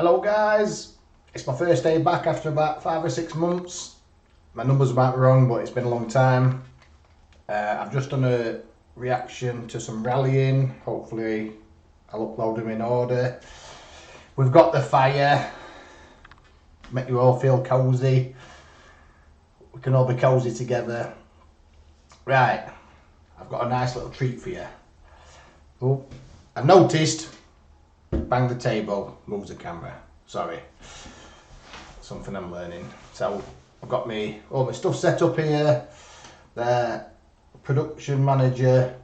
Hello guys, it's my first day back after about 5 or 6 months. My numbers might be wrong, but it's been a long time. I've just done a reaction to some rallying. Hopefully I'll upload them in order. We've got the fire, make you all feel cosy. We can all be cosy together. Right, I've got a nice little treat for you. Oh, I've noticed, bang the table, moves the camera. Sorry, something I'm learning. So I've got all my stuff set up here. The production manager,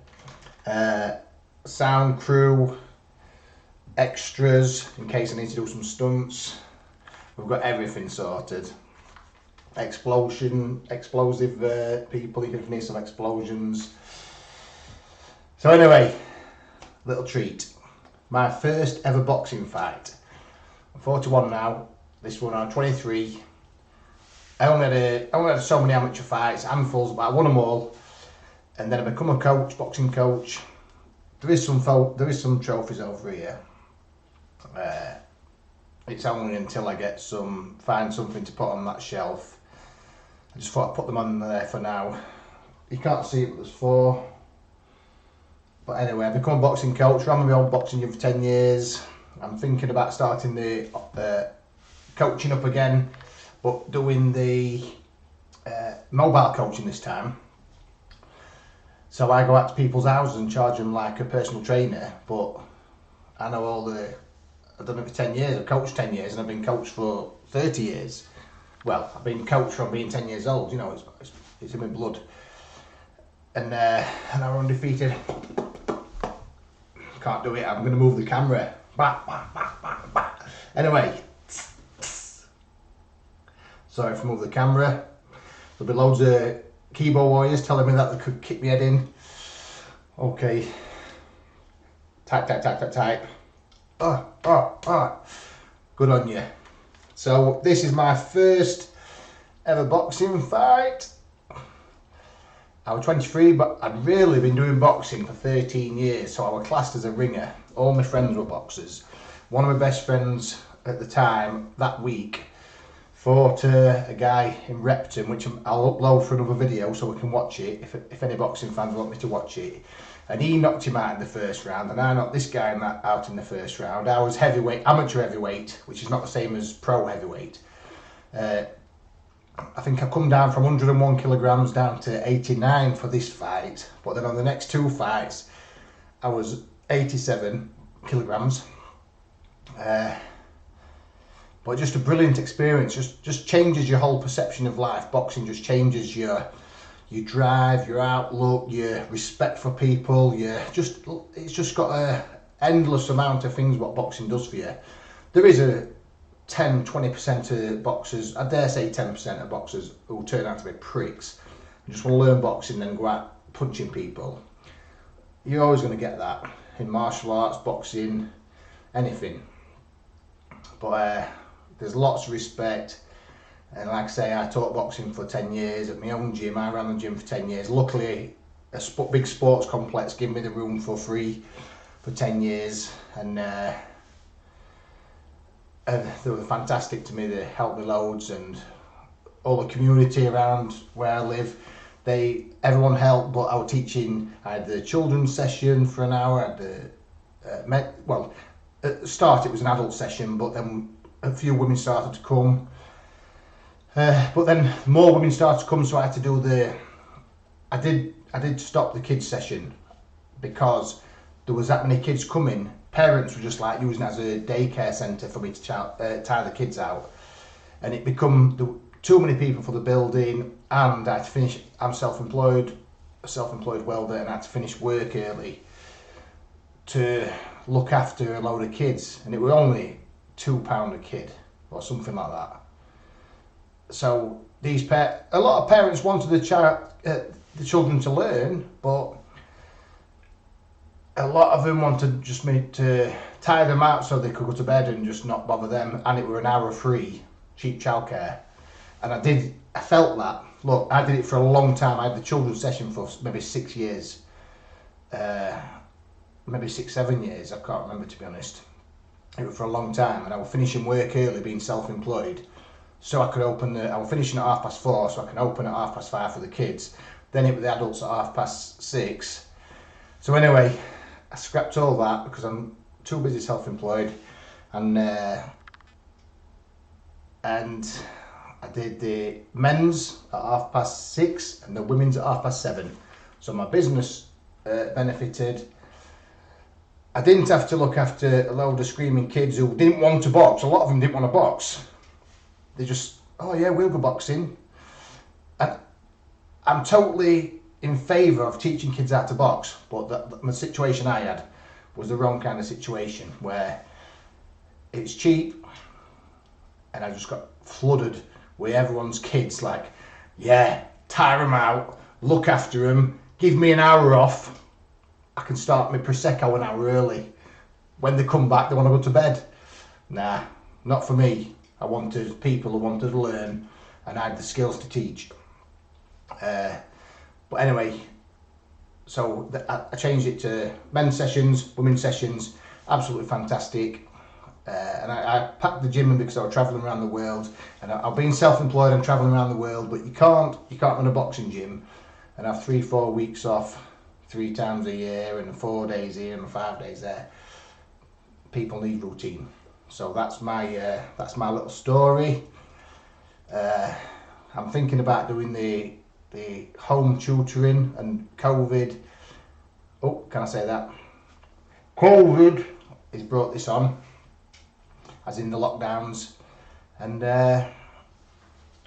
sound crew, extras in case I need to do some stunts. We've got everything sorted. Explosive people, you can need some explosions. So anyway, little treat. My first ever boxing fight. I'm 41 now. This one I'm 23. I only had so many amateur fights, handfuls, but I won them all. And then I become a coach, boxing coach. There is some trophies over here. It's only until I find something to put on that shelf. I just thought I'd put them on there for now. You can't see it, but there's 4. But anyway, I've become a boxing coach, ran my own boxing gym for 10 years. I'm thinking about starting the coaching up again, but doing the mobile coaching this time. So I go out to people's houses and charge them like a personal trainer, but I know I've done it for 10 years, I've coached 10 years and I've been coached for 30 years. Well, I've been coached from being 10 years old, you know, it's in my blood. And I'm undefeated. Can't do it, I'm going to move the camera. Bah, bah, bah, bah, bah. Anyway, sorry if I move the camera. There'll be loads of keyboard warriors telling me that they could kick my head in. Okay. Type, type, type, type, type. Good on you. So this is my first ever boxing fight. I was 23, but I'd really been doing boxing for 13 years, so I was classed as a ringer. All my friends were boxers. One of my best friends at the time, that week, fought a guy in Repton, which I'll upload for another video so we can watch it, if any boxing fans want me to watch it. And he knocked him out in the first round, and I knocked this guy out in the first round. I was heavyweight, amateur heavyweight, which is not the same as pro heavyweight. I think I come down from 101 kilograms down to 89 for this fight, but then on the next 2 fights I was 87 kilograms. But just a brilliant experience, just changes your whole perception of life. Boxing just changes your drive, your outlook, your respect for people. It's just got an endless amount of things what boxing does for you. There is a 10-20% of boxers, I dare say 10% of boxers who turn out to be pricks and just want to learn boxing and then go out punching people. You're always going to get that in martial arts, boxing, anything. But there's lots of respect, and like I say, I taught boxing for 10 years at my own gym. I ran the gym for 10 years. Luckily a big sports complex gave me the room for free for 10 years, and they were fantastic to me. They helped me loads, and all the community around where I live, everyone helped. But I was teaching. I had the children's session for an hour. I had at the start it was an adult session, but then a few women started to come. But then more women started to come, so I had to do I did stop the kids session because there was that many kids coming. Parents were just like using it as a daycare centre for me to tie the kids out, and it become too many people for the building, and I had to finish. I'm self-employed welder, and I had to finish work early to look after a load of kids, and it was only £2 a kid or something like that. So a lot of parents wanted the children to learn, but a lot of them wanted just me to tire them out so they could go to bed and just not bother them, and it were an hour free, cheap childcare. And I felt that. Look, I did it for a long time. I had the children's session for maybe 6 years. Maybe 6, 7 years, I can't remember, to be honest. It was for a long time, and I was finishing work early, being self-employed, so I could open I was finishing at 4:30, so I can open at 5:30 for the kids. Then it was the adults at 6:30. So anyway, I scrapped all that because I'm too busy self-employed, and I did the men's at 6:30 and the women's at 7:30. So my business benefited. I didn't have to look after a load of screaming kids who didn't want to box. A lot of them didn't want to box. They just, oh yeah, we'll go boxing. And I'm totally in favour of teaching kids how to box, but the situation I had was the wrong kind of situation, where it's cheap, and I just got flooded with everyone's kids like, yeah, tire them out, look after them, give me an hour off. I can start my Prosecco an hour early. When they come back, they want to go to bed. Nah, not for me. I wanted people who wanted to learn, and I had the skills to teach. But anyway, so I changed it to men's sessions, women's sessions, absolutely fantastic. And I packed the gym in because I was travelling around the world, and I've been self-employed and travelling around the world, but you can't run a boxing gym and have 3-4 weeks off 3 times a year and 4 days here and 5 days there. People need routine. So that's my little story. I'm thinking about doing the home tutoring, and COVID. Oh, can I say that? COVID has brought this on, as in the lockdowns, and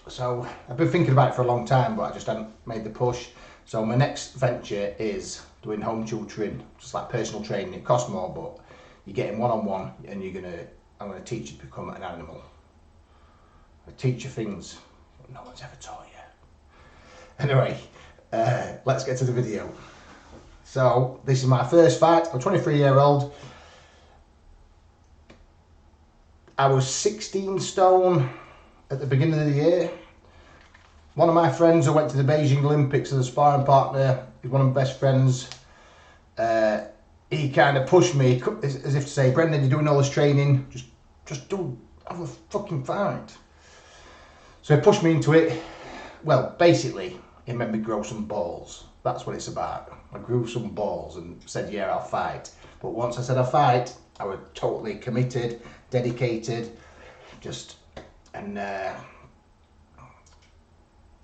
so I've been thinking about it for a long time, but I just haven't made the push. So my next venture is doing home tutoring, just like personal training. It costs more, but you're getting one-on-one, and I'm gonna teach you to become an animal. I teach you things that no one's ever taught you. Anyway, let's get to the video. So this is my first fight. I'm 23-year-old. I was 16 stone at the beginning of the year. One of my friends who went to the Beijing Olympics as a sparring partner, he's one of my best friends. He kind of pushed me as if to say, Brendan, you're doing all this training, just have a fucking fight. So he pushed me into it. Well, basically, he made me grow some balls. That's what it's about. I grew some balls and said, yeah, I'll fight. But once I said I'll fight, I was totally committed, dedicated,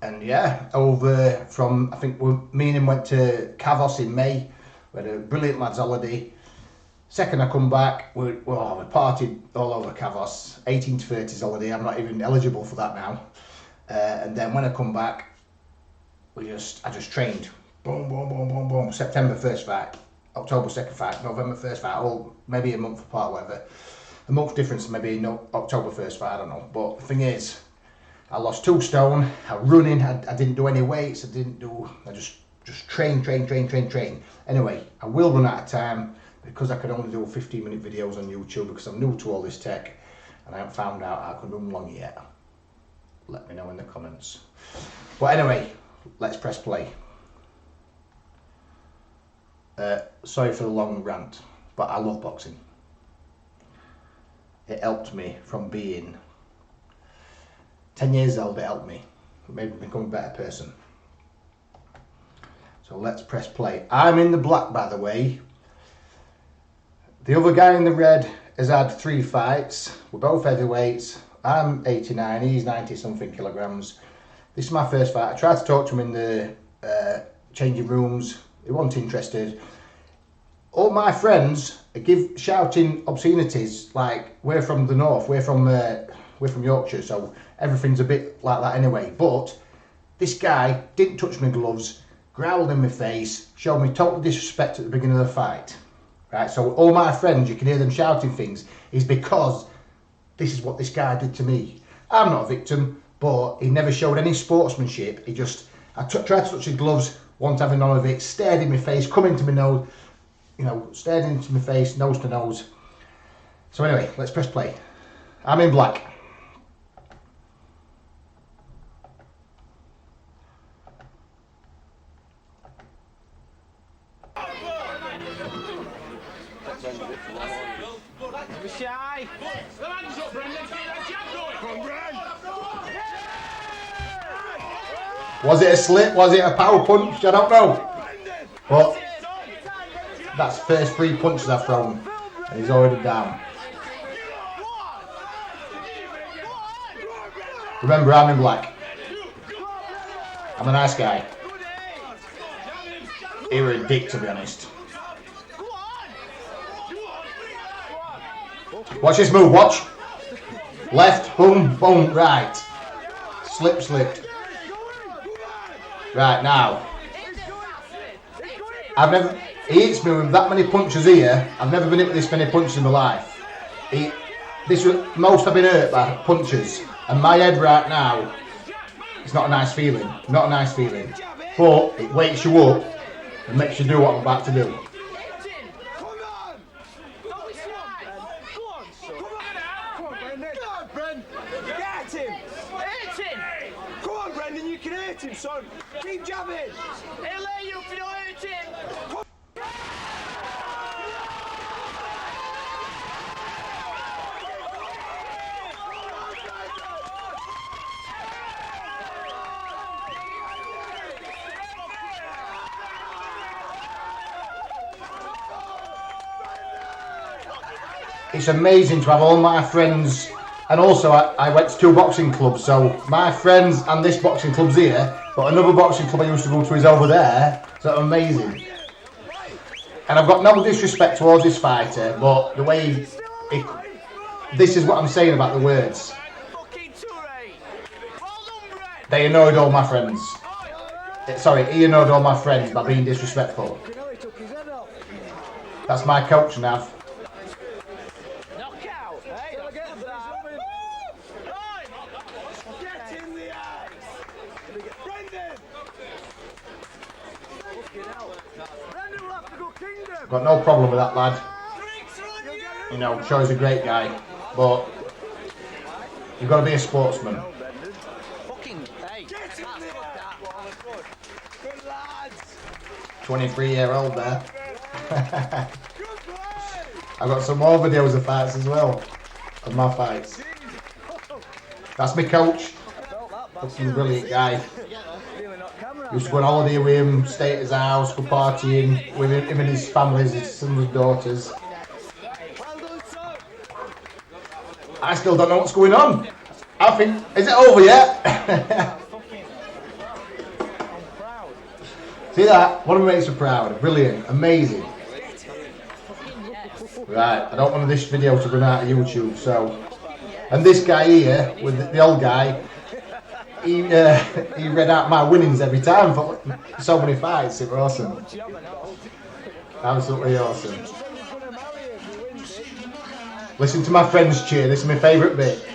and yeah, over from, I think me and him went to Kavos in May. We had a brilliant lads holiday. Second I come back, we partied all over Kavos. 18 to 30s holiday, I'm not even eligible for that now. And then when I come back, I just trained. Boom, boom, boom, boom, boom. September first fight, October second fight, November first fight, all maybe a month apart, whatever. A month difference, maybe no October first fight, I don't know. But the thing is, I lost 2 stone. I running. I didn't do any weights. I just train. Anyway, I will run out of time because I can only do 15-minute videos on YouTube because I'm new to all this tech and I haven't found out how I can run long yet. Let me know in the comments. But anyway, let's press play. Sorry for the long rant, but I love boxing. It helped me from being 10 years old. It helped me. It made me become a better person. So let's press play. I'm in the black, by the way. The other guy in the red has had 3 fights. We're both heavyweights. I'm 89, he's 90 something kilograms. This is my first fight. I tried to talk to him in the changing rooms. He wasn't interested. All my friends shouting obscenities like, we're from the north, we're from Yorkshire, so everything's a bit like that anyway. But this guy didn't touch my gloves, growled in my face, showed me total disrespect at the beginning of the fight. Right, so all my friends, you can hear them shouting things, is because this is what this guy did to me. I'm not a victim, but he never showed any sportsmanship. I tried to touch his gloves, wasn't having none of it, stared in my face, come into my nose, stared into my face, nose to nose. So anyway, let's press play. I'm in black. Don't be shy. Was it a slip? Was it a power punch? I don't know. But that's the first 3 punches I've thrown. And he's already down. Remember, I'm in black. I'm a nice guy. He was a dick, to be honest. Watch this move, watch. Left, boom, boom, right. Slip, slipped. Right, now. He hits me with that many punches here. I've never been hit with this many punches in my life. This was most I've been hurt by punches. And my head right now, it's not a nice feeling. Not a nice feeling. But it wakes you up and makes you do what I'm about to do. Son, keep jabbing! He'll let you if you don't hit him! It's amazing to have all my friends, and also I went to 2 boxing clubs, so my friends and this boxing club's here, but another boxing club I used to go to is over there, so amazing. And I've got no disrespect towards this fighter, but the way this is what I'm saying about the words. They annoyed all my friends. Sorry, he annoyed all my friends by being disrespectful. That's my coach, Nav. Got no problem with that lad. You know, sure he's a great guy, but you've got to be a sportsman. 23-year-old there. I've got some more videos of fights as well, of my fights. That's my coach. Fucking brilliant guy. Used to go on holiday with him, stay at his house, go partying with him and his family, his sons and daughters. I still don't know what's going on. I think, is it over yet? See that? One of my mates are proud. Brilliant. Amazing. Right, I don't want this video to run out of YouTube, so. And this guy here, with the old guy, he read out my winnings every time for so many fights. It was awesome. Absolutely awesome. Listen to my friends cheer. This is my favourite bit.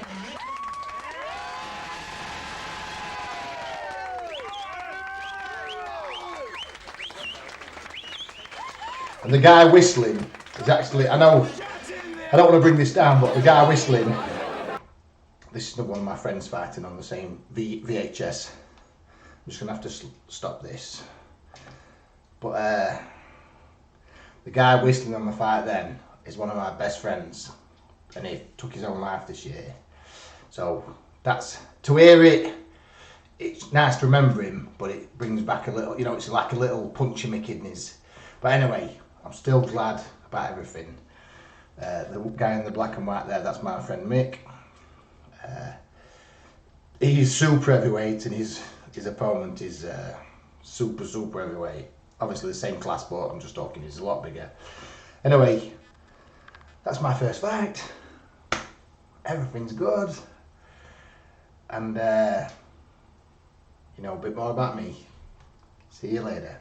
And the guy whistling is actually, I know, I don't want to bring this down, but the guy whistling, this is one of my friends fighting on the same VHS. I'm just going to have to stop this. But the guy whistling on the fight then is one of my best friends, and he took his own life this year. So that's, to hear it, it's nice to remember him, but it brings back a little, you know, it's like a little punch in my kidneys. But anyway, I'm still glad about everything. The guy in the black and white there, that's my friend Mick. He's super heavyweight and his opponent is super heavyweight. Obviously the same class, but I'm just talking, he's a lot bigger. Anyway, that's my first fight. Everything's good. And, you know, a bit more about me. See you later.